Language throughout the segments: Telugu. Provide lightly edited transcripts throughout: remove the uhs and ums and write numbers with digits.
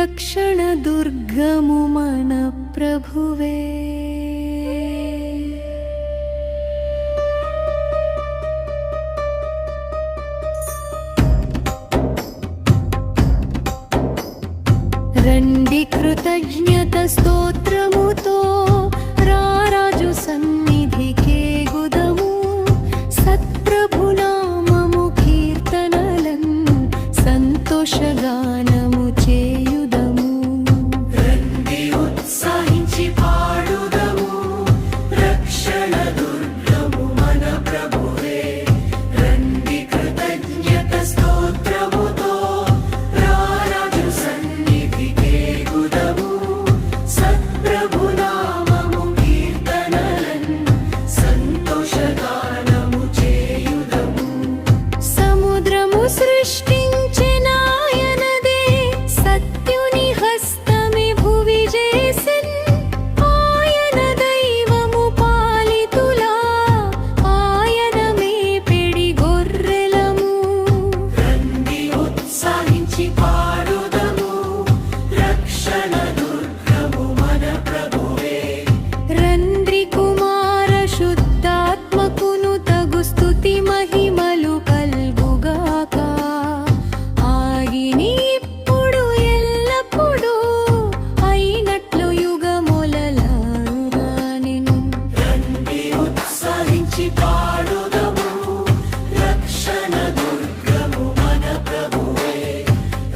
రక్షణ దుర్గము మన ప్రభువే. రండి కృతజ్ఞత స్తోత్రముతో రారాజు సన్నిధికే గుదము, సత్ప్రభునామము కీర్తనలన్ సంతోషగానము చేయుదము. రండి ఉత్సాహించి పాడుదము, రక్షణ దుర్గము మన ప్రభువే. రండి కృతజ్ఞత స్తోత్రముతో రారాజు సన్నిధికే గుదము, సత్ప్రభునామము కీర్తనలన్ సంతోషగానము చేయుదము. సముద్రము సృష్టించెనాయనదే, సత్యుని హస్తమే భువి చేసెన్. ఆయన దైవము పాలితులా, ఆయన మేపెడి గొర్రెలము. రండి ఉత్సాహించి పాడుదము, రక్షణ దుర్గము మన ప్రభువే. రండి కుమార శుద్ధాత్మకును తగు స్తుతి మహిమలు కల్గుగాక. ఆగిని ఇప్పుడు ఎల్లప్పుడు అయినట్లు యుగములలాగానెను. రండి ఉత్సాహించి పాడుదము, రక్షణ దుర్గము మన ప్రభువే.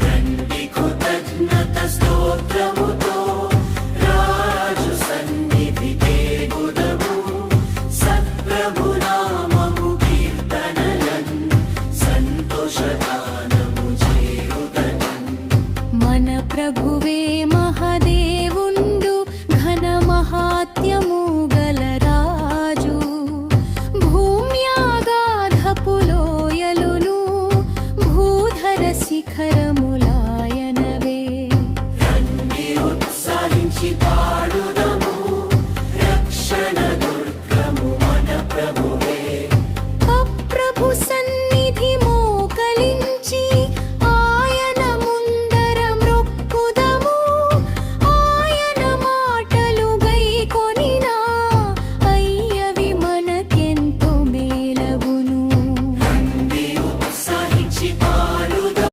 రండి కృతజ్ఞత స్తోత్రముతో రాజు సన్నిధికే గుదము, సత్ప్రభునామము కీర్తనలన్ సంతోషగానము చేయుదము. మన ప్రభువే మహాదేవుండు, ఘన మహాత్యము గల రాజు. భూమ్యాగాధపు లోయలును భూధర శిఖరం